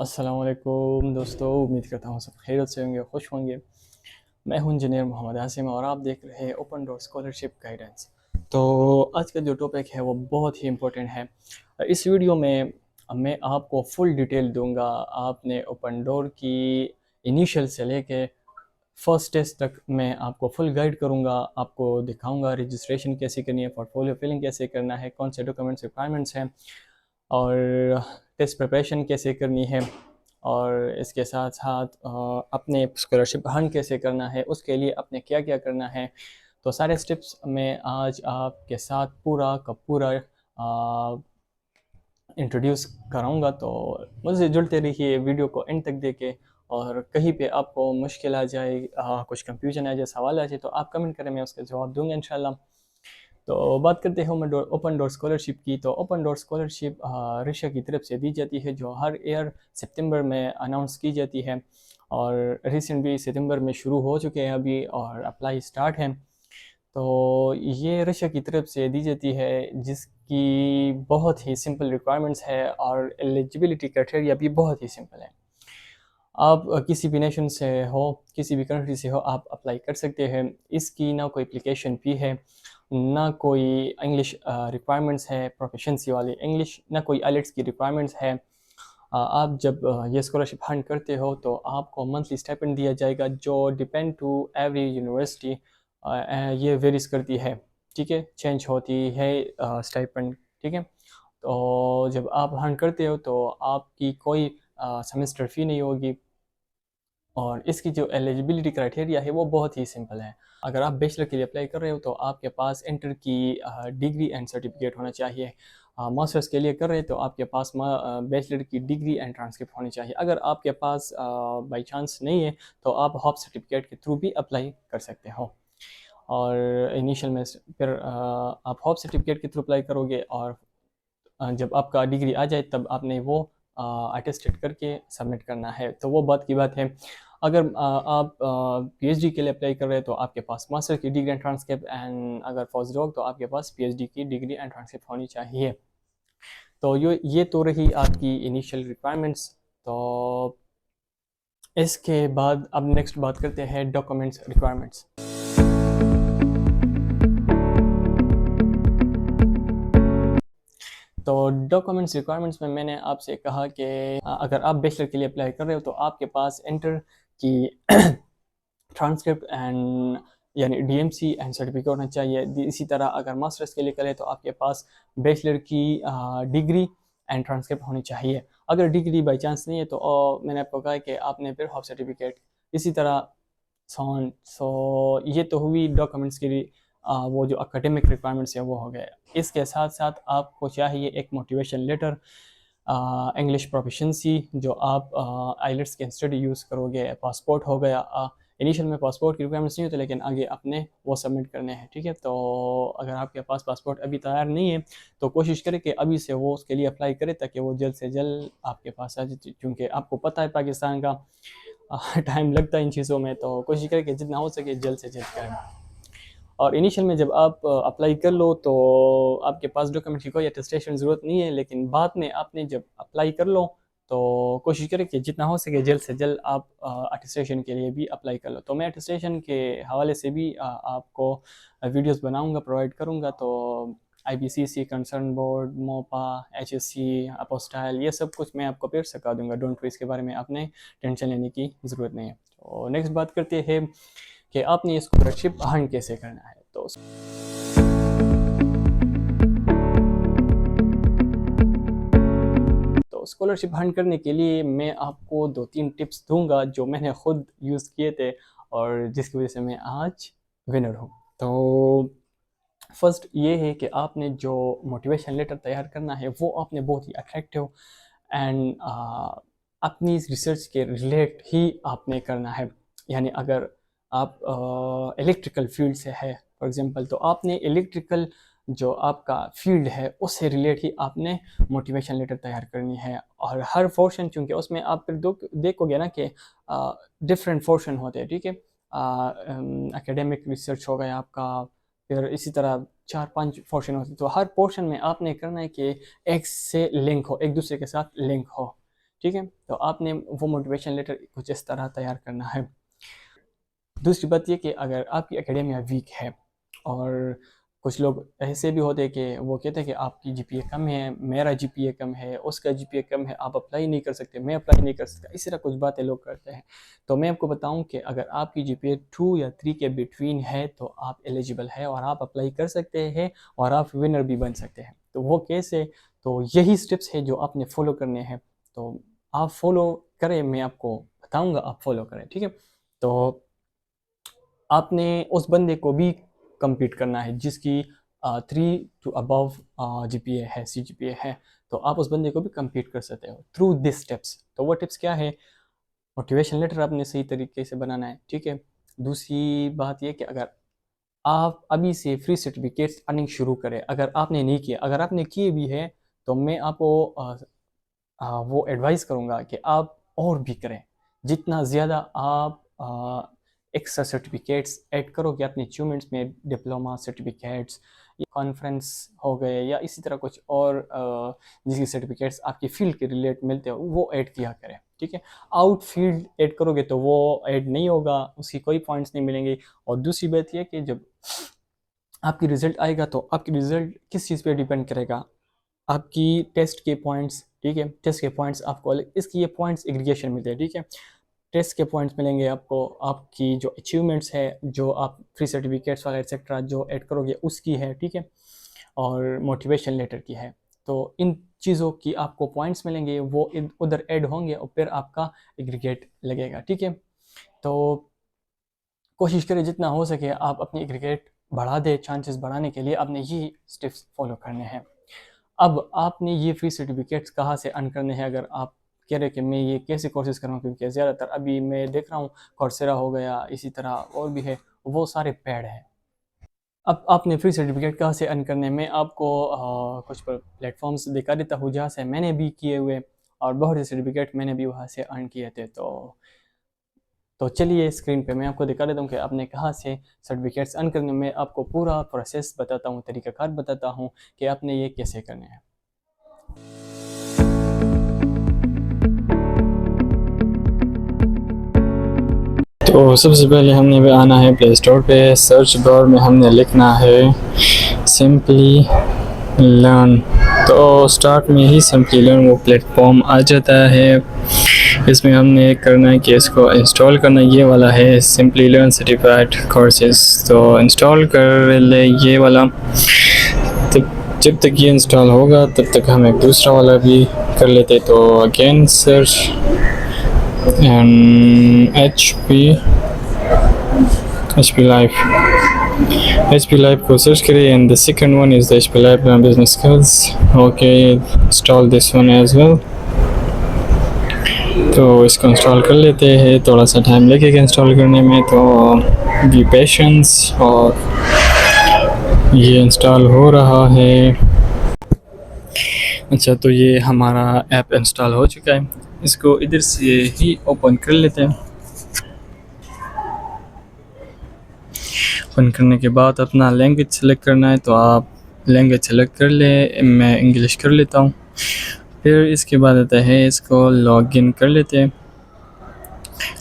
अस्सलामुअलैकुम दोस्तों, उम्मीद करता हूँ सब खैरियत से होंगे, खुश होंगे। मैं हूँ इंजीनियर मोहम्मद आसिम और आप देख रहे हैं ओपन डोर स्कॉलरशिप गाइडेंस। तो आज का जो टॉपिक है वो बहुत ही इम्पोर्टेंट है। इस वीडियो में मैं आपको फुल डिटेल दूंगा। आपने ओपन डोर की इनिशियल से लेके फर्स्ट टेस्ट तक मैं आपको फुल गाइड करूंगा। आपको दिखाऊंगा रजिस्ट्रेशन कैसे करनी है, पोर्टफोलियो फिलिंग कैसे करना है, कौन से डॉक्यूमेंट्स रिक्वायरमेंट्स हैं और टेस्ट प्रिपरेशन कैसे करनी है, और इसके साथ साथ अपने स्कॉलरशिप अर्न कैसे करना है, उसके लिए अपने क्या क्या करना है। तो सारे स्टेप्स मैं आज आपके साथ पूरा का पूरा इंट्रोड्यूस कराऊंगा। तो मुझसे जुड़ते रहिए वीडियो को एंड तक देखे। और कहीं पे आपको मुश्किल आ जाए, कुछ कंफ्यूजन आ जाए, सवाल आ जाए, तो आप कमेंट करें, मैं उसका जवाब दूंगा इंशाल्लाह। तो बात करते हैं ओपन डोर स्कॉलरशिप की। तो ओपन डोर स्कॉलरशिप रशिया की तरफ से दी जाती है, जो हर ईयर सितंबर में अनाउंस की जाती है। और रिसेंटली सितंबर में शुरू हो चुके हैं अभी, और अप्लाई स्टार्ट है। तो ये रशिया की तरफ से दी जाती है, जिसकी बहुत ही सिंपल रिक्वायरमेंट्स है और एलिजिबिलिटी क्राइटेरिया भी बहुत ही सिंपल है। आप किसी भी नेशन से हो, किसी भी कंट्री से हो, आप अप्लाई कर सकते हैं। इसकी ना कोई एप्लीकेशन फ़ी है, ना कोई इंग्लिश रिक्वायरमेंट्स है प्रोफिशिएंसी वाली इंग्लिश, ना कोई आइलेट्स की रिक्वायरमेंट्स है। आप जब ये स्कॉलरशिप अर्न करते हो तो आपको मंथली स्टाइपेंड दिया जाएगा, जो डिपेंड टू एवरी यूनिवर्सिटी ये वेरीज करती है। ठीक है, चेंज होती है स्टाइपेंड। ठीक है, तो जब आप अर्न करते हो तो आपकी कोई सेमेस्टर फ़ी नहीं होगी। और इसकी जो एलिजिबिलिटी क्राइटेरिया है वो बहुत ही सिंपल है। अगर आप बैचलर के लिए अप्लाई कर रहे हो तो आपके पास इंटर की डिग्री एंड सर्टिफिकेट होना चाहिए। मास्टर्स के लिए कर रहे हैं तो आपके पास बैचलर की डिग्री एंड ट्रांसक्रिप्ट होनी चाहिए। अगर आपके पास बाई चांस नहीं है तो आप हॉप सर्टिफिकेट के थ्रू भी अप्लाई कर सकते हो। और इनिशियल में फिर आप हॉप सर्टिफिकेट के थ्रू अप्लाई करोगे, और जब आपका डिग्री आ जाए तब आपने वो अटेस्टेड करके सबमिट करना है। तो वो बात की बात है। अगर आप पीएचडी के लिए अप्लाई कर रहे हैं तो आपके पास मास्टर की डिग्री एंड ट्रांसक्रिप्ट, एंड अगर पोस्ट डॉक तो आपके पास पीएचडी की डिग्री एंड ट्रांसक्रिप्ट होनी चाहिए। तो ये तो रही आपकी इनिशियल रिक्वायरमेंट्स। तो इसके बाद अब नेक्स्ट बात करते हैं डॉक्यूमेंट्स रिक्वायरमेंट्स। तो डॉक्यूमेंट्स रिक्वायरमेंट्स में मैंने आपसे कहा कि अगर आप बैचलर के लिए अप्लाई कर रहे हो तो आपके पास इंटर की ट्रांसक्रिप्ट एंड यानी डीएमसी एंड सर्टिफिकेट होना चाहिए। इसी तरह अगर मास्टर्स के लिए करें तो आपके पास बैचलर की डिग्री एंड ट्रांसक्रिप्ट होनी चाहिए। अगर डिग्री बाई चांस नहीं है तो मैंने आपको कहा कि आपने फिर हाफ सर्टिफिकेट, इसी तरह ये तो हुई डॉक्यूमेंट्स की वो जो एकेडमिक रिक्वायरमेंट्स है वो हो गए। इसके साथ साथ आपको चाहिए एक मोटिवेशन लेटर, इंग्लिश प्रोफिशिएंसी जो आप आइलेट्स के स्टडी यूज़ करोगे, पासपोर्ट हो गया। इनिशियल में पासपोर्ट की रिक्वायरमेंट्स नहीं होती, लेकिन आगे अपने वो सबमिट करने हैं। ठीक है, तो अगर आपके पास पासपोर्ट अभी तैयार नहीं है तो कोशिश करें कि अभी से वो उसके लिए अप्लाई करें, ताकि वो जल्द से जल्द आपके पास आ जाए। क्योंकि आपको पता है पाकिस्तान का टाइम लगता है इन चीज़ों में, तो कोशिश करें कि जितना हो सके जल्द से जल्द करें। और इनिशियल में जब आप अप्लाई कर लो तो आपके पास डॉक्यूमेंट की कोई अटेस्टेशन ज़रूरत नहीं है, लेकिन बाद में आपने जब अप्लाई कर लो तो कोशिश करें कि जितना हो सके जल्द से जल्द आप अटेस्टेशन के लिए भी अप्लाई कर लो। तो मैं अटेस्टेशन के हवाले से भी आपको वीडियोस बनाऊंगा, प्रोवाइड करूंगा। तो IBCC, concern board, Mopa, HSC, apostille, ये सब कुछ मैं आपको फिर सिखा दूंगा। डोंट वरी, इसके बारे में आपने टेंशन लेने की ज़रूरत नहीं है। तो नेक्स्ट बात करते हैं कि आपने ये स्कॉलरशिप अर्न कैसे करना है। तो स्कॉलरशिप अर्न करने के लिए मैं आपको 2-3 टिप्स दूंगा जो मैंने खुद यूज़ किए थे और जिसकी वजह से मैं आज विनर हूँ। तो फर्स्ट ये है कि आपने जो मोटिवेशन लेटर तैयार करना है वो आपने बहुत ही अट्रैक्टिव एंड अपनी रिसर्च के रिलेट ही आपने करना है। यानी अगर आप इलेक्ट्रिकल फील्ड से है फॉर एग्जांपल, तो आपने इलेक्ट्रिकल जो आपका फील्ड है उससे रिलेट ही आपने मोटिवेशन लेटर तैयार करनी है। और हर पोर्शन, चूँकि उसमें आप फिर देखोगे ना कि डिफरेंट पोर्शन होते हैं। ठीक है, एकेडमिक रिसर्च हो गया आपका, फिर इसी तरह 4-5 पोर्शन होते हैं। तो हर पोर्शन में आपने करना है कि एक से लिंक हो, एक दूसरे के साथ लिंक हो। ठीक है। तो आपने वो मोटिवेशन लेटर कुछ इस तरह तैयार करना है। दूसरी बात ये कि अगर आपकी एकेडेमिया वीक है, और कुछ लोग ऐसे भी होते हैं कि वो कहते हैं कि आपकी जीपीए कम है, मेरा जीपीए कम है, उसका जीपीए कम है, आप अप्लाई नहीं कर सकते, मैं अप्लाई नहीं कर सकता, इस तरह कुछ बातें लोग करते हैं। तो मैं आपको बताऊं कि अगर आपकी जीपीए 2 या 3 के बिटवीन है तो आप एलिजिबल है और आप अप्लाई कर सकते हैं और आप विनर भी बन सकते हैं। तो वो कैसे? तो यही स्टेप्स है जो आपने फॉलो करने हैं। तो आप फॉलो करें, मैं आपको बताऊंगा, आप फॉलो करें, ठीक है। तो आपने उस बंदे को भी कम्पीट करना है जिसकी 3 टू अबव जीपीए है, सी जीपीए है। तो आप उस बंदे को भी कम्पीट कर सकते हो थ्रू दिस टिप्स। तो वो टिप्स क्या है? मोटिवेशन लेटर आपने सही तरीके से बनाना है, ठीक है। दूसरी बात ये कि अगर आप अभी से फ्री सर्टिफिकेट्स अर्निंग शुरू करें, अगर आपने नहीं किया, अगर आपने किए भी है तो मैं आपको वो एडवाइस करूँगा कि आप और भी करें। जितना ज़्यादा आप एक्स्ट्रा सर्टिफिकेट्स ऐड करोगे अपने अचीवमेंट्स में, डिप्लोमा सर्टिफिकेट्स या कॉन्फ्रेंस हो गए या इसी तरह कुछ और जिसकी सर्टिफिकेट्स आपकी फील्ड के रिलेट मिलते हो, वो ऐड किया करें, ठीक है। आउट फील्ड ऐड करोगे तो वो ऐड नहीं होगा, उसकी कोई पॉइंट्स नहीं मिलेंगे। और दूसरी बात यह कि जब आपकी रिजल्ट आएगा तो आपकी रिजल्ट किस चीज़ पे डिपेंड करेगा? आपकी टेस्ट के पॉइंट्स, ठीक है। टेस्ट के पॉइंट्स आपको अलग, इसकी ये पॉइंट्स एग्रीगेशन मिलते हैं, ठीक है। टेस्ट के पॉइंट्स मिलेंगे आपको, आपकी जो अचीवमेंट्स है, जो आप फ्री सर्टिफिकेट्स वगैरह एक्सेट्रा जो ऐड करोगे उसकी है, ठीक है। और मोटिवेशन लेटर की है। तो इन चीज़ों की आपको पॉइंट्स मिलेंगे, वो उधर ऐड होंगे और फिर आपका एग्रीगेट लगेगा, ठीक है। तो कोशिश करें जितना हो सके आप अपनी एग्रीगेट बढ़ा दें। चांसेस बढ़ाने के लिए आपने ये स्टेप्स फॉलो करने हैं। अब आपने ये फ्री सर्टिफिकेट्स कहाँ से अर्न करने हैं? अगर आप कह रहे कि मैं ये कैसे कोर्सेज करूँ, क्योंकि ज़्यादातर अभी मैं देख रहा हूँ coursera हो गया, इसी तरह और भी है, वो सारे पेड हैं। अब आपने फ्री सर्टिफिकेट कहाँ से अर्न करने हैं, मैं आपको कुछ प्लेटफॉर्म्स दिखा देता हूँ जहाँ से मैंने भी किए हुए, और बहुत से सर्टिफिकेट मैंने भी वहाँ से अर्न किए थे। तो चलिए स्क्रीन पे मैं आपको दिखा देता हूँ कि आपने कहाँ से सर्टिफिकेट्स अर्न करने। मैं आपको पूरा प्रोसेस बताता हूँ, तरीक़ाकार बताता हूँ कि आपने ये कैसे करने हैं। तो सबसे पहले हमने भी आना है प्ले स्टोर पे, सर्च बार में हमने लिखना है सिंपली लर्न। तो स्टार्ट में ही सिंपली लर्न वो प्लेटफॉर्म आ जाता है। इसमें हमने करना है कि इसको इंस्टॉल करना, ये वाला है सिंपली लर्न सर्टिफाइड कोर्सेज। तो इंस्टॉल कर ले ये वाला। तब जब तक ये इंस्टॉल होगा तब तक हम एक दूसरा वाला भी कर लेते। तो again search and HP Live को सर्च करें and the second one is the HP Live business skills. Okay, install this one as well. तो इसको इंस्टॉल कर लेते हैं, थोड़ा सा टाइम लगेगा इंस्टॉल करने में, तो बी पेशेंस। और ये इंस्टॉल हो रहा है। अच्छा, तो ये हमारा ऐप इंस्टॉल हो चुका है। इसको इधर से ही ओपन कर लेते हैं। ओपन करने के बाद अपना लैंग्वेज सेलेक्ट करना है, तो आप लैंग्वेज सेलेक्ट कर ले, मैं इंग्लिश कर लेता हूँ। फिर इसके बाद आता है इसको लॉगिन कर लेते हैं।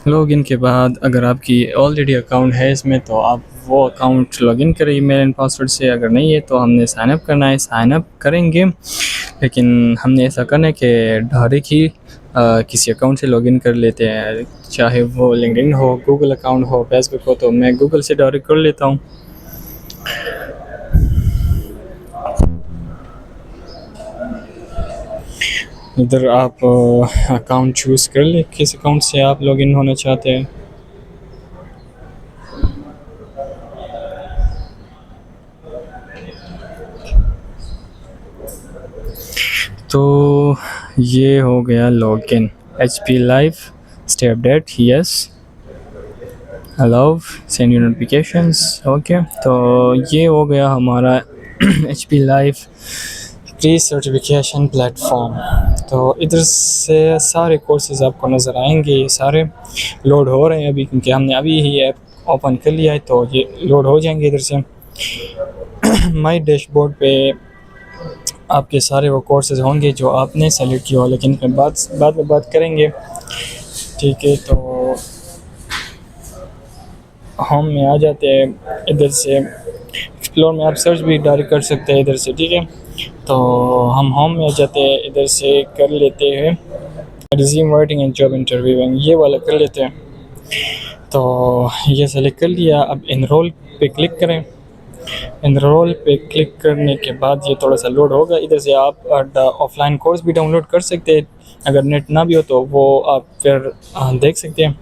लॉगिन के बाद अगर आपकी ऑलरेडी अकाउंट है इसमें तो आप वो अकाउंट लॉगिन करें ईमेल एंड पासवर्ड से। अगर नहीं है तो हमने साइन अप करना है, साइन अप करेंगे, लेकिन हमने ऐसा करना है कि डायरेक्ट ही किसी अकाउंट से लॉगिन कर लेते हैं, चाहे वो लिंक्डइन हो, गूगल अकाउंट हो, फेसबुक हो। तो मैं गूगल से डायरेक्ट कर लेता हूँ। इधर आप अकाउंट चूज़ कर ले किस अकाउंट से आप लॉगिन होना चाहते हैं। तो ये हो गया login. HP Live step date yes, allow send you notifications. Okay, तो ये हो गया हमारा HP Live pre certification platform. तो इधर से सारे कोर्सेज आपको नज़र आएंगे, ये सारे लोड हो रहे हैं अभी, क्योंकि हमने अभी ही ऐप ओपन कर लिया है, तो ये लोड हो जाएंगे इधर से। माई डैशबोर्ड पे आपके सारे वो कोर्सेज होंगे जो आपने सेलेक्ट किया हो, लेकिन फिर बाद में बात करेंगे। ठीक है, तो होम में आ जाते हैं। इधर से एक्सप्लोर में आप सर्च भी डायरेक्ट कर सकते हैं इधर से। ठीक है, तो हम होम में आ जाते हैं, इधर से कर लेते हैं resume writing and job interviewing, ये वाला कर लेते हैं। तो ये सेलेक्ट कर लिया, अब इनरोल पे क्लिक करें। इनरोल पे क्लिक करने के बाद ये थोड़ा सा लोड होगा। इधर से आप ऑफलाइन कोर्स भी डाउनलोड कर सकते हैं, अगर नेट ना भी हो तो वो आप फिर देख सकते हैं।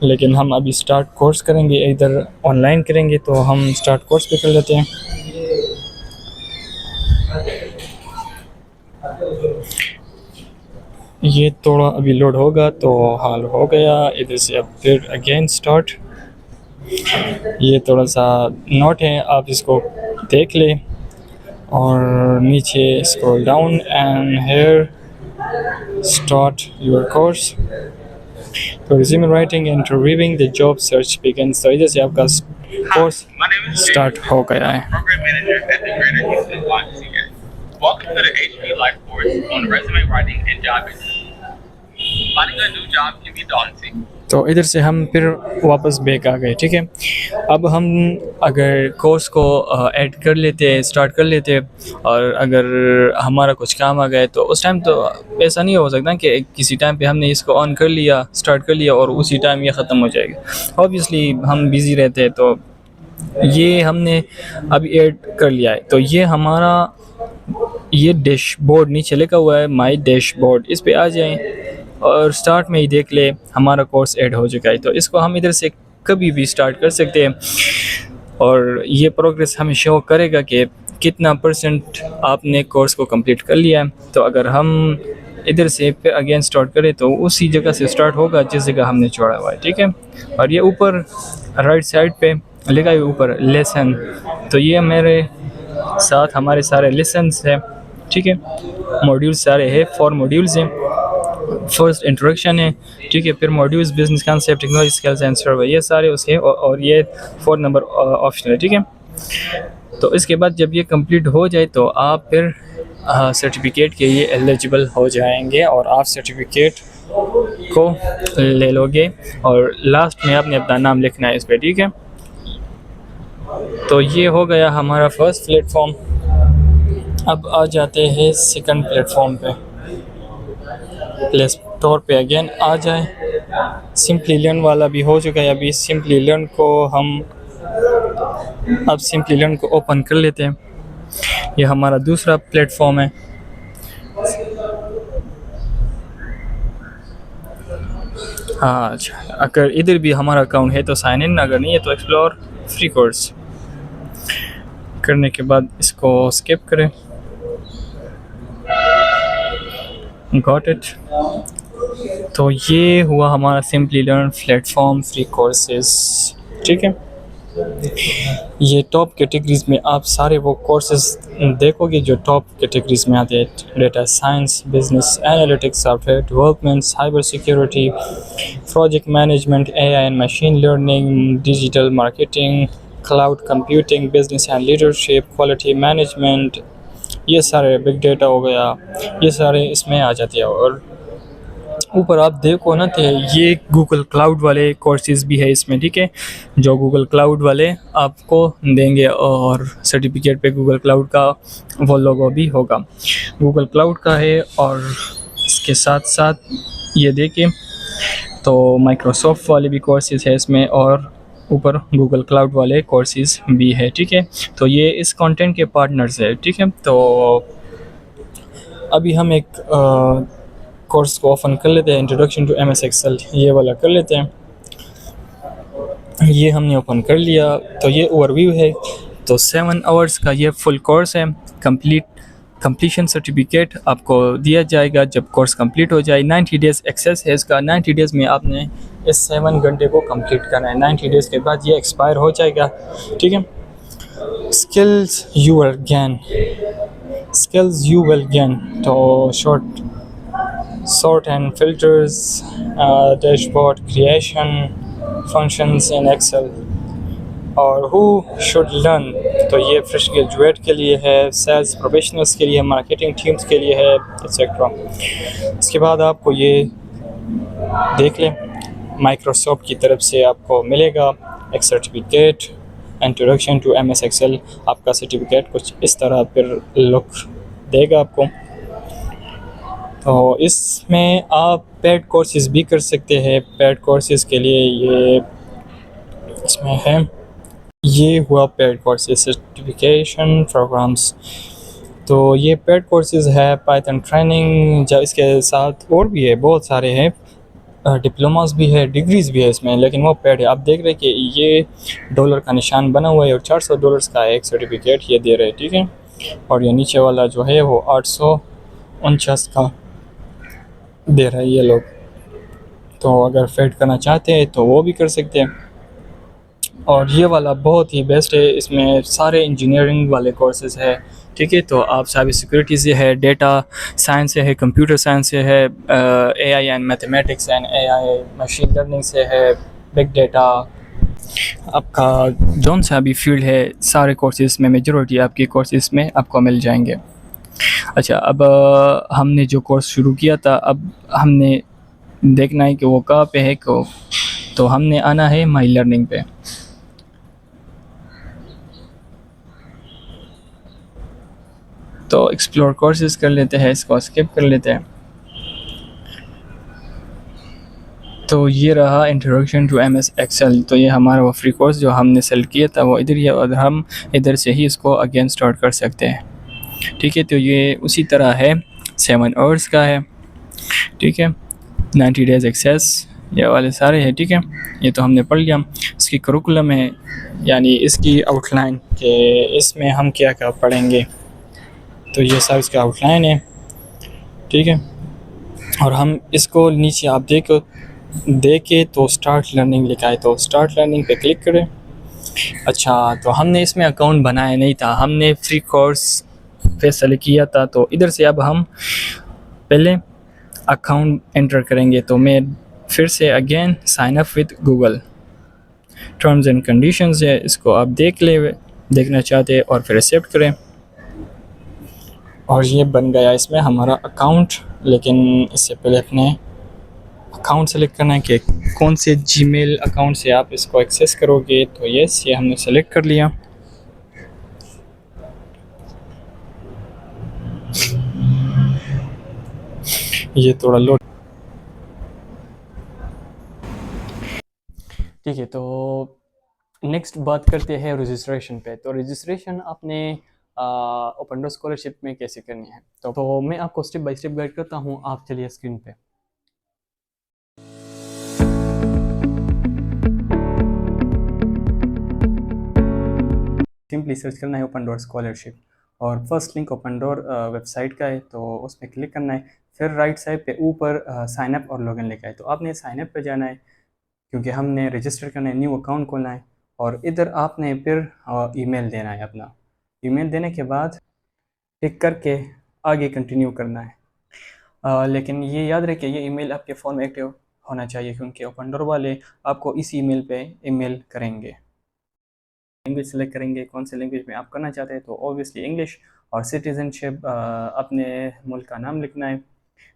लेकिन हम अभी स्टार्ट कोर्स करेंगे, इधर ऑनलाइन करेंगे, तो हम स्टार्ट कोर्स पे कर लेते हैं। ये थोड़ा अभी लोड होगा, तो हाल हो गया। इधर से अब फिर अगेन स्टार्ट। ये थोड़ा सा नोट है, आप इसको देख लें और नीचे scroll down and here start your course. तो resume writing and interviewing the job search begins. तो इधर से आपका कोर्स स्टार्ट हो गया है। Welcome to the HP Life course on resume writing and job interview. Finding a new job can be daunting. तो इधर से हम फिर वापस बैक आ गए। ठीक है, अब हम अगर कोर्स को ऐड कर लेते हैं, स्टार्ट कर लेते हैं, और अगर हमारा कुछ काम आ गया तो उस टाइम तो ऐसा नहीं हो सकता कि किसी टाइम पे हमने इसको ऑन कर लिया, स्टार्ट कर लिया और उसी टाइम ये ख़त्म हो जाएगा। ऑब्वियसली हम बिज़ी रहते हैं, तो ये हमने अभी ऐड कर लिया है। तो ये हमारा ये डैशबोर्ड नीचे लिखा हुआ है माय डैशबोर्ड, इस पे आ जाएं और स्टार्ट में ही देख ले हमारा कोर्स ऐड हो चुका है। तो इसको हम इधर से कभी भी स्टार्ट कर सकते हैं और ये प्रोग्रेस हमें शो करेगा कि कितना % आपने कोर्स को कंप्लीट कर लिया है। तो अगर हम इधर से फिर अगेन स्टार्ट करें तो उसी जगह से स्टार्ट होगा जिस जगह हमने छोड़ा हुआ है। ठीक है, और ये ऊपर राइट साइड पे लिखा है ऊपर लेसन, तो ये मेरे साथ हमारे सारे लेसन्स हैं। ठीक है, मॉड्यूल्स सारे हैं, 4 मॉड्यूल्स हैं। फर्स्ट इंट्रोडक्शन है, ठीक है, फिर modules business concept, technology skills and सर्वे, ये सारे उसके और ये 4 नंबर ऑप्शनल है। ठीक है, तो इसके बाद जब ये कंप्लीट हो जाए तो आप फिर सर्टिफिकेट के लिए एलिजिबल हो जाएंगे और आप सर्टिफिकेट को ले लोगे और लास्ट में आपने अपना नाम लिखना है इस पर। ठीक है, तो ये हो गया हमारा फर्स्ट प्लेटफॉर्म। अब आ जाते हैं सेकंड प्लेटफॉर्म पे। प्ले स्टोर पे अगेन आ जाए, सिंपली लर्न वाला भी हो चुका है। अभी सिंपली लर्न को हम अब सिंपली लर्न को ओपन कर लेते हैं। ये हमारा दूसरा प्लेटफॉर्म है। हाँ, अगर इधर भी हमारा अकाउंट है तो साइन इन, अगर नहीं है तो एक्सप्लोर फ्री कोर्स करने के बाद इसको स्किप करें। Got it. तो ये हुआ हमारा simply learn platform free courses. ठीक है, ये टॉप कैटेगरीज में आप सारे वो कोर्सेज देखोगे जो टॉप कैटेगरीज में आते हैं। Data science, business analytics, software development, cyber security, project management, AI and machine learning, digital marketing, cloud computing, business and leadership, quality management, ये सारे बिग डेटा हो गया, ये सारे इसमें आ जाते हैं। और ऊपर आप देखो ना तो ये गूगल क्लाउड वाले कोर्सेज भी है इसमें। ठीक है, जो गूगल क्लाउड वाले आपको देंगे और सर्टिफिकेट पे गूगल क्लाउड का वो लोगो भी होगा, गूगल क्लाउड का है। और इसके साथ साथ ये देखिए तो माइक्रोसॉफ्ट वाले भी कोर्सेज है इसमें और ऊपर गूगल क्लाउड वाले कोर्सेज भी है। ठीक है, तो ये इस कंटेंट के पार्टनर्स है। ठीक है, तो अभी हम एक कोर्स को ओपन कर लेते हैं, इंट्रोडक्शन टू MS एक्सेल, ये वाला कर लेते हैं। ये हमने ओपन कर लिया, तो ये ओवरव्यू है। तो 7 आवर्स का ये फुल कोर्स है। कंप्लीशन सर्टिफिकेट आपको दिया जाएगा जब कोर्स कंप्लीट हो जाए। 90 डेज़ एक्सेस है इसका। 90 डेज़ में आपने इस 7 घंटे को कंप्लीट करना है। 90 डेज़ के बाद ये एक्सपायर हो जाएगा। ठीक है, स्किल्स यू विल गेन, तो sort and filters, dashboard creation, functions in Excel, और हु शुड लर्न, तो ये फ्रेश ग्रेजुएट के लिए है, सेल्स प्रोफेशनल्स के लिए, मार्केटिंग टीम्स के लिए है, एक्सेट्रा। इसके बाद आपको ये देख लें, माइक्रोसॉफ्ट की तरफ से आपको मिलेगा एक certificate, introduction to M S Excel. आपका सर्टिफिकेट कुछ इस तरह फिर लुक देगा आपको। तो इसमें आप पेड कोर्सेज भी कर सकते हैं। पेड कोर्सेज के लिए ये इसमें है, ये हुआ पेड कोर्सेज सर्टिफिकेशन प्रोग्राम्स। तो ये पेड कोर्सेज है, पाइथन ट्रेनिंग, जब इसके साथ और भी है, बहुत सारे हैं, डिप्लोमास भी है, डिग्रीज़ भी है इसमें, लेकिन वो पेड है। आप देख रहे हैं कि ये डॉलर का निशान बना हुआ है और $400 का एक सर्टिफिकेट ये दे रहे हैं, ठीक है। और ये नीचे वाला जो है वो 849 का दे रहा है ये लोग। तो अगर फेड करना चाहते हैं तो वो भी कर सकते हैं। और ये वाला बहुत ही बेस्ट है, इसमें सारे इंजीनियरिंग वाले कोर्सेज है, ठीक है। तो आप साइबर सिक्योरिटी से है, डेटा साइंस से है, कंप्यूटर साइंस से है, AI and mathematics and AI machine learning से है, बिग डेटा, आपका जौन सा भी फील्ड है सारे कोर्सेज में मेजॉरिटी आपके कोर्सेज में आपको मिल जाएंगे। अच्छा, अब हमने जो कोर्स शुरू किया था, अब हमने देखना है कि वो कहाँ पे है को, तो हमने आना है माई लर्निंग पे। तो एक्सप्लोर कोर्सेज कर लेते हैं, इसको स्किप कर लेते हैं। तो ये रहा introduction to M S Excel. तो ये हमारा वो फ्री कोर्स जो हमने सेलेक्ट किया था वो इधर ही है, और हम इधर से ही इसको अगेन स्टार्ट कर सकते हैं, ठीक है। तो ये उसी तरह है, 7 आवर्स का है, ठीक है, 90 डेज एक्सेस, ये वाले सारे हैं, ठीक है। ये तो हमने पढ़ लिया। इसकी करिकुलम है, यानी इसकी आउटलाइन कि इसमें हम क्या क्या पढ़ेंगे, तो ये सब इसका आउटलाइन है, ठीक है। और हम इसको नीचे आप देखे तो स्टार्ट लर्निंग लिखा है, तो स्टार्ट लर्निंग पे क्लिक करें। अच्छा, तो हमने इसमें अकाउंट बनाया नहीं था, हमने फ्री कोर्स पे सेलेक्ट किया था। तो इधर से अब हम पहले अकाउंट एंटर करेंगे। तो मैं फिर से again sine up with Google, terms and conditions है, इसको आप देखना चाहते हैं और फिर एक्सेप्ट करें। और ये बन गया इसमें हमारा अकाउंट, लेकिन इससे पहले अपने अकाउंट सेलेक्ट करना है कि कौन से जीमेल अकाउंट से आप इसको एक्सेस करोगे। तो यस, ये हमने सेलेक्ट कर लिया। ये थोड़ा लोड, ठीक है। तो नेक्स्ट बात करते हैं रजिस्ट्रेशन पे। तो रजिस्ट्रेशन आपने ओपन डोर स्कॉलरशिप में कैसे करनी है, तो मैं आपको स्टेप बाय स्टेप गाइड करता हूँ। आप चलिए स्क्रीन पे। सिंपली सर्च करना है ओपन डोर स्कॉलरशिप, और first link open door website का है, तो उस पर क्लिक करना है। फिर राइट साइड पे ऊपर साइन अप और लॉगिन लिखा है, तो आपने साइन अप पे जाना है, क्योंकि हमने रजिस्टर करना है, न्यू अकाउंट खोलना है। और इधर आपने फिर ईमेल देना है अपना। ईमेल देने के बाद टिक करके आगे कंटिन्यू करना है। लेकिन ये याद रखिए, ये ईमेल आपके फ़ोन में एक्टिव होना चाहिए, क्योंकि ओपन डोर वाले आपको इस ईमेल पे ईमेल करेंगे। लैंग्वेज सेलेक्ट करेंगे, कौन से लैंग्वेज में आप करना चाहते हैं, तो ऑब्वियसली इंग्लिश। और सिटीज़नशिप अपने मुल्क का नाम लिखना है।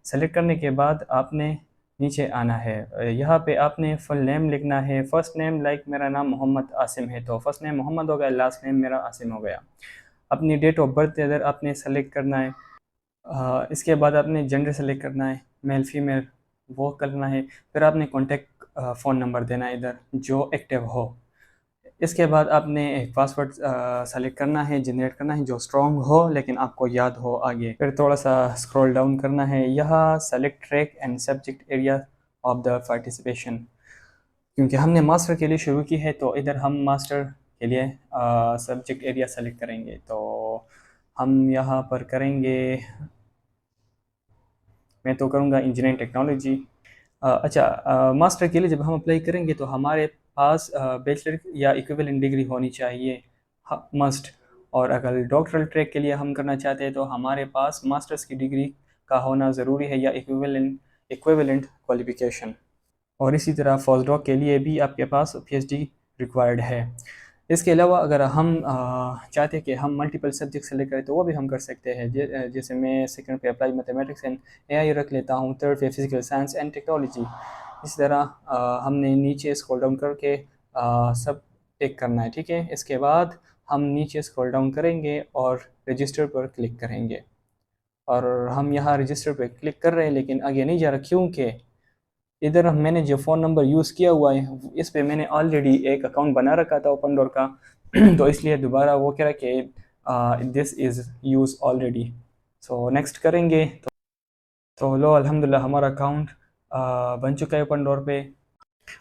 सेलेक्ट करने के बाद आपने नीचे आना है, यहाँ पे आपने फुल नेम लिखना है। फर्स्ट नेम लाइक मेरा नाम मोहम्मद आसिम है, तो फर्स्ट नेम मोहम्मद हो गया, लास्ट नेम मेरा आसिम हो गया। अपनी डेट ऑफ बर्थ इधर आपने सेलेक्ट करना है। इसके बाद आपने जेंडर सेलेक्ट करना है, मेल फीमेल वो करना है। फिर आपने कॉन्टैक्ट फ़ोन नंबर देना है इधर जो एक्टिव हो। इसके बाद आपने एक पासवर्ड सेलेक्ट करना है, जनरेट करना है, जो स्ट्रॉन्ग हो लेकिन आपको याद हो आगे। फिर थोड़ा सा स्क्रॉल डाउन करना है, यहाँ select track and subject area of the participation, क्योंकि हमने मास्टर के लिए शुरू की है, तो इधर हम मास्टर के लिए सब्जेक्ट एरिया सेलेक्ट करेंगे। तो हम यहाँ पर करेंगे, मैं तो करूँगा इंजीनियरिंग टेक्नोलॉजी। मास्टर के लिए जब हम अप्लाई करेंगे तो हमारे पास बैचलर या इक्विवेलेंट डिग्री होनी चाहिए, मस्ट। और अगर डॉक्टरल ट्रैक के लिए हम करना चाहते हैं तो हमारे पास मास्टर्स की डिग्री का होना ज़रूरी है, या इक्विवेलेंट क्वालिफिकेशन। और इसी तरह पोस्ट डॉक के लिए भी आपके पास पीएचडी रिक्वायर्ड है। इसके अलावा अगर हम चाहते हैं कि हम मल्टीपल सब्जेक्ट सेलेक्ट करें तो वो भी हम कर सकते हैं। जैसे मैं सेकंड पे अप्लाई मैथमेटिक्स एंड एआई रख लेता हूँ, थर्ड पे फिजिकल साइंस एंड टेक्नोलॉजी। इस तरह हमने नीचे स्क्रॉल डाउन करके सब टिक करना है, ठीक है। इसके बाद हम नीचे स्क्रॉल डाउन करेंगे और रजिस्टर पर क्लिक करेंगे, और हम यहाँ रजिस्टर पर क्लिक कर रहे हैं लेकिन आगे नहीं जा रहा, क्योंकि इधर मैंने जो फ़ोन नंबर यूज़ किया हुआ है इस पे मैंने ऑलरेडी एक अकाउंट बना रखा था ओपन डोर का तो इसलिए दोबारा वो कह रहा कि this is use already. So next करेंगे तो लो अल्हम्दुलिल्लाह हमारा अकाउंट बन चुका है ओपन डोर पे।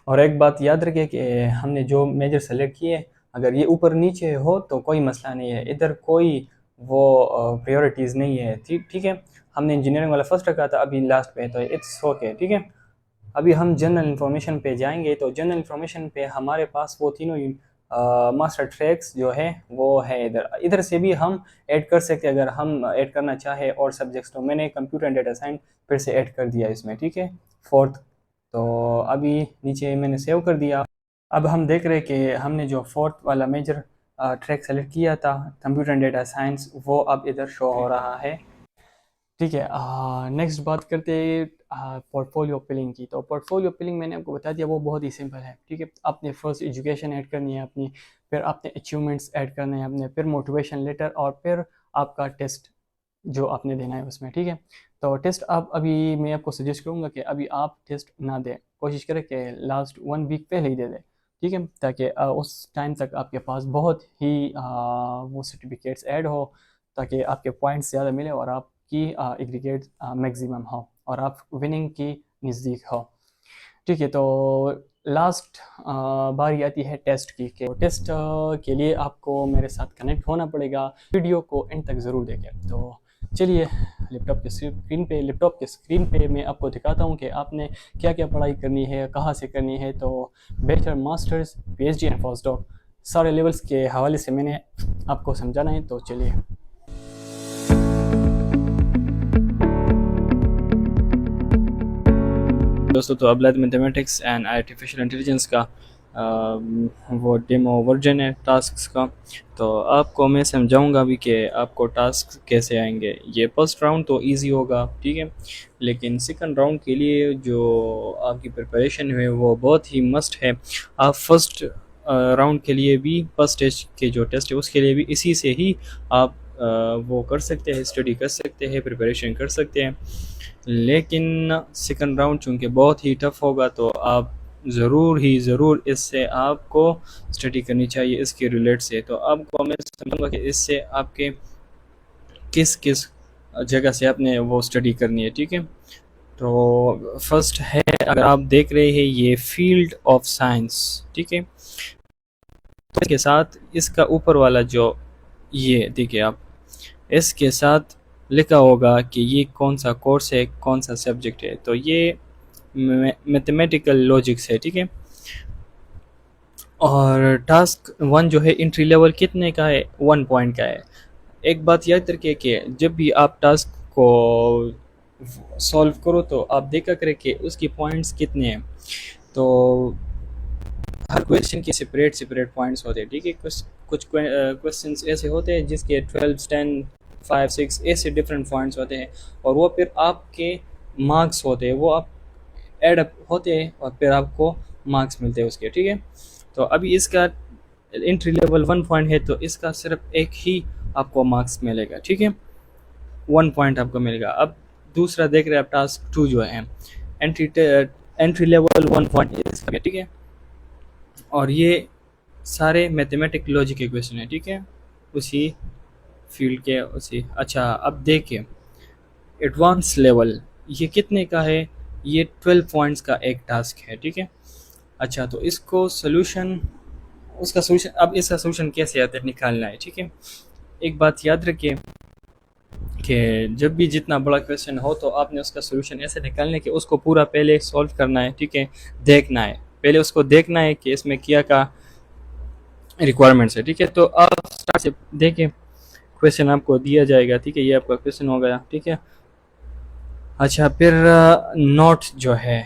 और एक बात याद रखिए कि हमने जो मेजर सेलेक्ट किए अगर ये ऊपर नीचे हो तो कोई मसला नहीं है, इधर कोई वो प्रायोरिटीज़ नहीं है, ठीक है। हमने इंजीनियरिंग वाला फर्स्ट रखा था, अभी लास्ट पे तो इट्स ओके, ठीक है। अभी हम जनरल इन्फॉर्मेशन पे जाएंगे तो जनरल इन्फॉर्मेशन पे हमारे पास वो तीनों मास्टर ट्रैक्स जो है वो है। इधर इधर से भी हम ऐड कर सकते हैं अगर हम ऐड करना चाहे और सब्जेक्ट्स। तो मैंने कंप्यूटर एंड डेटा साइंस फिर से ऐड कर दिया इसमें, ठीक है, फोर्थ। तो अभी नीचे मैंने सेव कर दिया। अब हम देख रहे हैं कि हमने जो फोर्थ वाला मेजर ट्रैक सेलेक्ट किया था कंप्यूटर एंड डेटा साइंस वो अब इधर शो हो रहा है, ठीक है। नेक्स्ट बात करते हैं पोर्टफोलियो पिलिंग की। तो पोर्टफोलियो पिलिंग मैंने आपको बता दिया वो बहुत ही सिंपल है, ठीक है। आपने फर्स्ट एजुकेशन ऐड करनी है अपनी, फिर आपने अचीवमेंट्स ऐड करने हैं अपने, फिर मोटिवेशन लेटर और फिर आपका टेस्ट जो आपने देना है उसमें, ठीक है। तो टेस्ट आप अभी मैं आपको सजेस्ट करूँगा कि अभी आप टेस्ट ना दें, कोशिश करें कि लास्ट 1 वीक पहले ही दे दें, ठीक है, ताकि उस टाइम तक आपके पास बहुत ही वो सर्टिफिकेट्स ऐड हो ताकि आपके पॉइंट्स ज़्यादा मिले और आपकी एग्रीगेट मैक्सिमम हो और आप विनिंग की नज़दीक हो, ठीक है। तो लास्ट बारी आती है टेस्ट की। के टेस्ट के लिए आपको मेरे साथ कनेक्ट होना पड़ेगा, वीडियो को एंड तक ज़रूर देखें। तो चलिए लैपटॉप के स्क्रीन पे मैं आपको दिखाता हूँ कि आपने क्या क्या पढ़ाई करनी है, कहाँ से करनी है। तो bachelor, masters, PhD and post doc सारे लेवल्स के हवाले से मैंने आपको समझाना है। तो चलिए दोस्तों, तो अब मैथमेटिक्स एंड आर्टिफिशियल इंटेलिजेंस का वो डेमो वर्जन है टास्क्स का। तो आपको मैं समझाऊंगा अभी कि आपको टास्क कैसे आएंगे। ये फर्स्ट राउंड तो इजी होगा, ठीक है, लेकिन सेकंड राउंड के लिए जो आपकी प्रिपरेशन है वो बहुत ही मस्ट है। आप फर्स्ट राउंड के लिए भी, फर्स्ट स्टेज के जो टेस्ट है उसके लिए भी इसी से ही आप वो कर सकते हैं, स्टडी कर सकते हैं, प्रिपरेशन कर सकते हैं। लेकिन सेकंड राउंड चूँकि बहुत ही टफ होगा तो आप ज़रूर इससे आपको स्टडी करनी चाहिए इसके रिलेट से। तो आपको मैं समझूंगा कि इससे आपके किस किस जगह से आपने वो स्टडी करनी है, ठीक है। तो फर्स्ट है, अगर आप देख रहे हैं ये फील्ड ऑफ साइंस, ठीक है, तो इसके साथ इसका ऊपर वाला जो ये देखिए आप, इसके साथ लिखा होगा कि ये कौन सा कोर्स है, कौन सा सब्जेक्ट है। तो ये मैथमेटिकल लॉजिक्स है, ठीक है। और टास्क 1 जो है एंट्री लेवल कितने का है, 1 पॉइंट का है। एक बात याद रखिए कि जब भी आप टास्क को सॉल्व करो तो आप देखा करें कि उसकी पॉइंट्स कितने हैं। तो हर क्वेश्चन के सेपरेट पॉइंट्स होते हैं, ठीक है। कुछ क्वेश्चंस ऐसे होते हैं जिसके 12, 10, 5, 6 ऐसे डिफरेंट पॉइंट्स होते हैं और वो फिर आपके मार्क्स होते हैं, वो आप ऐड अप होते हैं और फिर आपको मार्क्स मिलते हैं उसके, ठीक है। तो अभी इसका एंट्री लेवल 1 पॉइंट है तो इसका सिर्फ एक ही आपको मार्क्स मिलेगा, ठीक है, 1 पॉइंट आपको मिलेगा। अब दूसरा देख रहे हैं आप टास्क 2 जो है एंट्री लेवल 1 पॉइंट इसका, ठीक है। और ये सारे मैथमेटिक लॉजिक के क्वेश्चन है, ठीक है, उसी फील्ड के उसी। अच्छा, अब देखिए एडवांस लेवल ये कितने का है, ये 12 पॉइंट्स का एक टास्क है, ठीक है। अच्छा, तो इसको सोल्यूशन अब इसका सोल्यूशन कैसे आता है निकालना है, ठीक है। एक बात याद रखिए कि जब भी जितना बड़ा क्वेश्चन हो तो आपने उसका सोल्यूशन ऐसे निकालने कि उसको पूरा पहले सॉल्व करना है, ठीक है, देखना है, पहले उसको देखना है कि इसमें क्या का रिक्वायरमेंट्स है, ठीक है। तो आप स्टार्ट से देखें, क्वेश्चन आपको दिया जाएगा, ठीक है, ये आपका क्वेश्चन हो गया, ठीक है। अच्छा, फिर नोट जो है,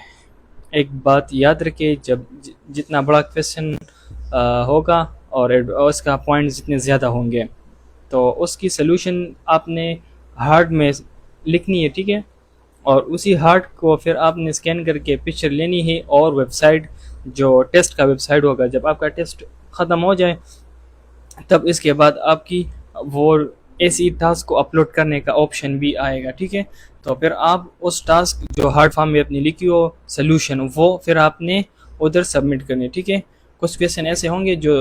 एक बात याद रखिए, जब जितना बड़ा क्वेश्चन होगा और उसका पॉइंट जितने ज़्यादा होंगे तो उसकी सलूशन आपने हार्ड में लिखनी है, ठीक है। और उसी हार्ड को फिर आपने स्कैन करके पिक्चर लेनी है और वेबसाइट जो टेस्ट का वेबसाइट होगा, जब आपका टेस्ट ख़त्म हो जाए तब इसके बाद आपकी वो ऐसी टास्क को अपलोड करने का ऑप्शन भी आएगा, ठीक है। तो फिर आप उस टास्क जो हार्ड फॉर्म में अपनी लिखी हो सोल्यूशन वो फिर आपने उधर सबमिट करनी है, ठीक है। कुछ क्वेश्चन ऐसे होंगे जो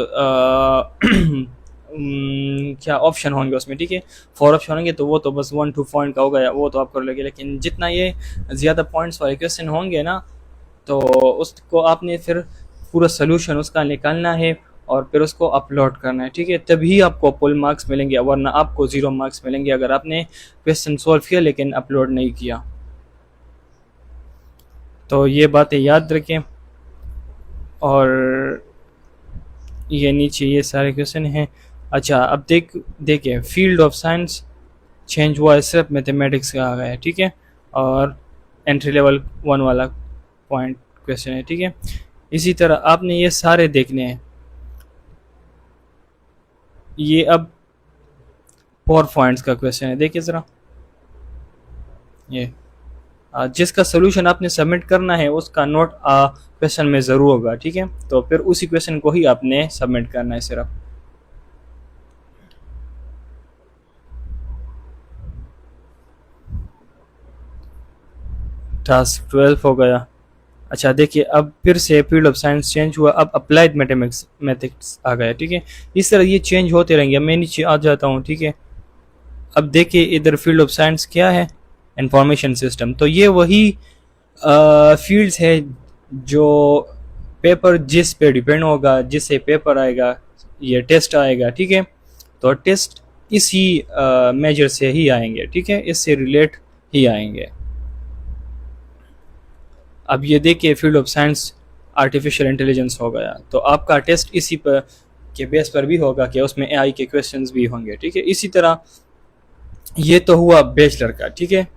क्या ऑप्शन होंगे उसमें, ठीक है। 4 ऑप्शन होंगे तो वो तो बस 1-2 पॉइंट का होगा, वो तो आप कर लोगे, लेकिन जितना ये ज़्यादा पॉइंट्स वाले क्वेश्चन होंगे ना तो उसको आपने फिर पूरा सोल्यूशन उसका निकालना है और फिर उसको अपलोड करना है, ठीक है। तभी आपको फुल मार्क्स मिलेंगे, वरना आपको 0 मार्क्स मिलेंगे अगर आपने क्वेश्चन सॉल्व किया लेकिन अपलोड नहीं किया। तो ये बातें याद रखें। और ये नीचे ये सारे क्वेश्चन हैं। अच्छा, अब देखिए फील्ड ऑफ साइंस चेंज हुआ है, सिर्फ मैथमेटिक्स का आ गया है, ठीक है। और एंट्री लेवल 1 वाला पॉइंट क्वेश्चन है, ठीक है। इसी तरह आपने ये सारे देखने हैं। ये अब 4 पॉइंट्स का क्वेश्चन है, देखिए ज़रा। ये जिसका सोल्यूशन आपने सबमिट करना है उसका नोट क्वेश्चन में ज़रूर होगा, ठीक है। तो फिर उसी क्वेश्चन को ही आपने सबमिट करना है सिर्फ। टास्क 12 हो गया। अच्छा देखिए, अब फिर से फील्ड ऑफ साइंस चेंज हुआ, अब अप्लाइड मैथमेटिक्स आ गया, ठीक है। इस तरह ये चेंज होते रहेंगे। मैं नीचे आ जाता हूँ, ठीक है। अब देखिए इधर फील्ड ऑफ साइंस क्या है, इंफॉर्मेशन सिस्टम। तो ये वही फील्ड्स है जो पेपर जिस पे डिपेंड होगा, जिससे पेपर आएगा, ये टेस्ट आएगा, ठीक है। तो टेस्ट इसी मेजर से ही आएंगे, ठीक है, इससे रिलेट ही आएंगे। अब ये देखिए field of science artificial intelligence हो गया, तो आपका टेस्ट इसी पर के बेस पर भी होगा कि उसमें एआई के क्वेश्चंस भी होंगे, ठीक है। इसी तरह ये तो हुआ बैचलर का, ठीक है।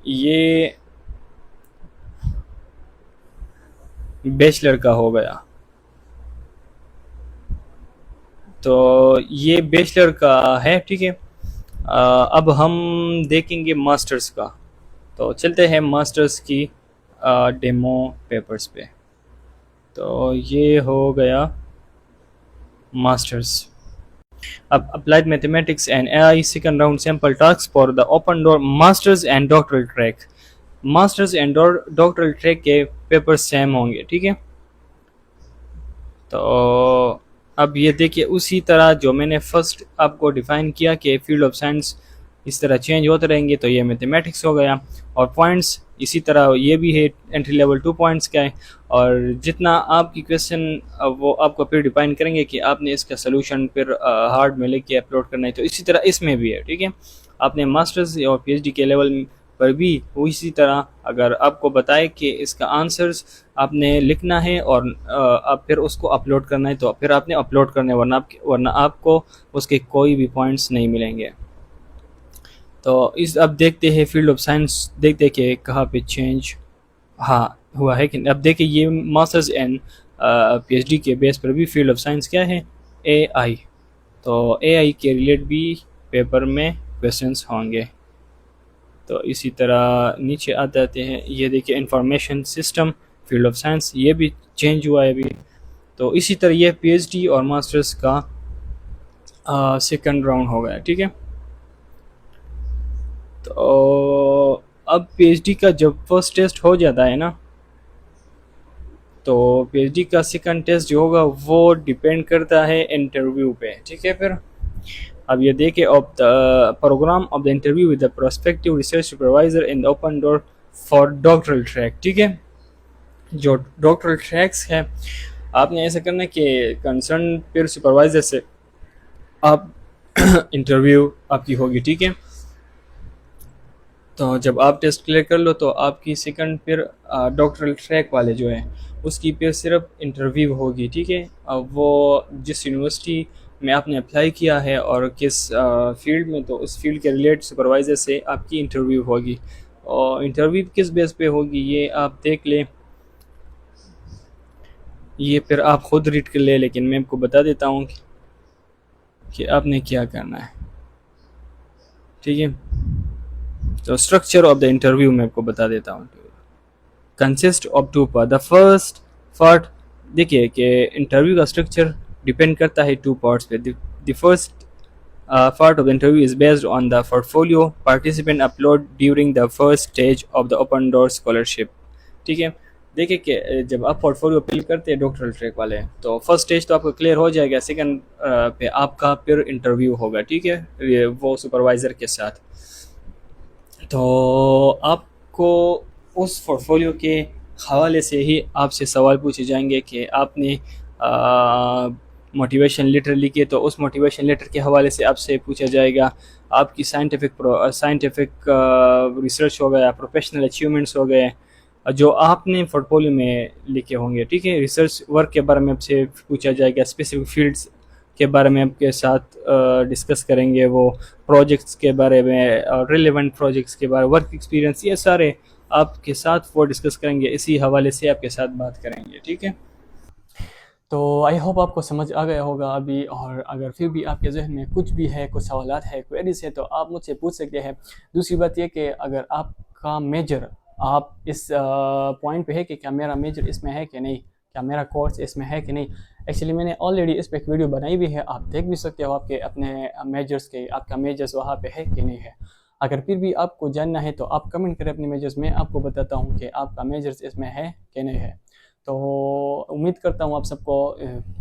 ये बैचलर का हो गया। तो ये बैचलर का है, ठीक है। अब हम देखेंगे मास्टर्स का। तो चलते हैं मास्टर्स की डेमो पेपर्स पे। तो ये हो गया मास्टर्स। अब applied mathematics and AI second round sample task for the open door masters and doctoral track. Masters and doctoral track के पेपर सेम होंगे, ठीक है। तो अब ये देखिए उसी तरह जो मैंने फर्स्ट आपको डिफाइन किया कि फील्ड ऑफ साइंस इस तरह चेंज होते रहेंगे, तो ये मैथमेटिक्स हो गया। और पॉइंट्स इसी तरह ये भी है, एंट्री लेवल 2 पॉइंट्स का है। और जितना आपकी क्वेश्चन वो आपको फिर डिफाइन करेंगे कि आपने इसका सोल्यूशन फिर हार्ड में लेके अपलोड करना है, तो इसी तरह इसमें भी है, ठीक है। आपने मास्टर्स और पीएचडी के लेवल पर भी इसी तरह अगर आपको बताए कि इसका आंसर्स आपने लिखना है और आप फिर उसको अपलोड करना है, तो फिर आपने अपलोड करना है, वरना आपको उसके कोई भी पॉइंट्स नहीं मिलेंगे। तो इस अब देखते हैं फील्ड ऑफ साइंस, देखते हैं कि कहाँ पे चेंज हाँ हुआ है कि। अब देखिए ये मास्टर्स एंड पीएचडी के बेस पर भी फील्ड ऑफ साइंस क्या है, एआई। तो एआई के रिलेटेड भी पेपर में क्वेश्चंस होंगे। तो इसी तरह नीचे आ जाते हैं, ये देखिए information system field of science, ये भी चेंज हुआ है अभी। तो इसी तरह ये पीएचडी और मास्टर्स का सेकंड राउंड हो गया, ठीक है। तो अब पीएचडी का जब फर्स्ट टेस्ट हो जाता है ना, तो पीएचडी का सेकंड टेस्ट जो होगा वो डिपेंड करता है इंटरव्यू पे, ठीक है। फिर अब ये देखिए of the program of the interview with the prospective research supervisor in the open door for doctoral track, ठीक है। जो डॉक्टरल ट्रैक्स है आपने ऐसा करना है कि कंसर्न फिर सुपरवाइजर से आप इंटरव्यू आपकी होगी, ठीक है। तो जब आप टेस्ट क्लियर कर लो तो आपकी सेकंड फिर डॉक्टरल ट्रैक वाले जो है उसकी फिर सिर्फ इंटरव्यू होगी, ठीक है। अब वो जिस यूनिवर्सिटी में आपने अप्लाई किया है और किस फील्ड में, तो उस फील्ड के रिलेटेड सुपरवाइज़र से आपकी इंटरव्यू होगी। और इंटरव्यू किस बेस पे होगी ये आप देख लें। ये फिर आप खुद रीड कर ले, लेकिन मैं आपको बता देता हूँ कि आपने क्या करना है, ठीक है। तो स्ट्रक्चर ऑफ द इंटरव्यू मैं आपको बता देता हूँ। Consist of two part. The first part, देखिए कि इंटरव्यू का स्ट्रक्चर डिपेंड करता है टू पार्ट्स पे। The first part of the interview is based on the portfolio participant upload during the first stage of the open door scholarship, ठीक है। देखिए कि जब आप पोर्टफोलियो फिल करते हैं डॉक्टरल ट्रैक वाले, तो फर्स्ट स्टेज तो आपका क्लियर हो जाएगा, सेकंड पे आपका फिर इंटरव्यू होगा, ठीक है, ये वो सुपरवाइज़र के साथ। तो आपको उस पोर्टफोलियो के हवाले से ही आपसे सवाल पूछे जाएंगे कि आपने मोटिवेशन लेटर लिखे, तो उस मोटिवेशन लेटर के हवाले से आपसे पूछा जाएगा आपकी साइंटिफिक रिसर्च हो गया, प्रोफेशनल अचीवमेंट्स हो गए जो आपने पोर्टफोलियो में लिखे होंगे, ठीक है। रिसर्च वर्क के बारे में आपसे पूछा जाएगा, स्पेसिफिक फील्ड्स के बारे में आपके साथ डिस्कस करेंगे, वो प्रोजेक्ट्स के बारे में, रिलेवेंट प्रोजेक्ट्स के बारे में, वर्क एक्सपीरियंस, ये सारे आपके साथ वो डिस्कस करेंगे, इसी हवाले से आपके साथ बात करेंगे, ठीक है। तो आई होप आपको समझ आ गया होगा अभी, और अगर फिर भी आपके जहन में कुछ भी है, कुछ सवालात है, क्वेरीज है, तो आप मुझसे पूछ सकते हैं। दूसरी बात यह कि अगर आपका मेजर, आप इस पॉइंट पे है कि क्या मेरा मेजर इसमें है कि नहीं, क्या मेरा कोर्स इसमें है कि नहीं। एक्चुअली मैंने ऑलरेडी इस पर एक वीडियो बनाई हुई है, आप देख भी सकते हो आपके अपने मेजर्स के, आपका मेजर्स वहाँ पे है कि नहीं है। अगर फिर भी आपको जानना है तो आप कमेंट करें अपने मेजर्स में, आपको बताता हूँ कि आपका मेजर्स इसमें है कि नहीं है। तो उम्मीद करता हूँ आप सबको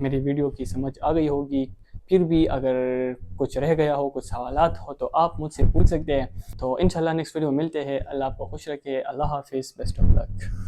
मेरी वीडियो की समझ आ गई होगी। फिर भी अगर कुछ रह गया हो, कुछ सवालात हो, तो आप मुझसे पूछ सकते हैं। तो इंशाल्लाह नेक्स्ट वीडियो मिलते हैं। अल्लाह आपको खुश रखे। अल्लाह हाफिज़, बेस्ट ऑफ लक।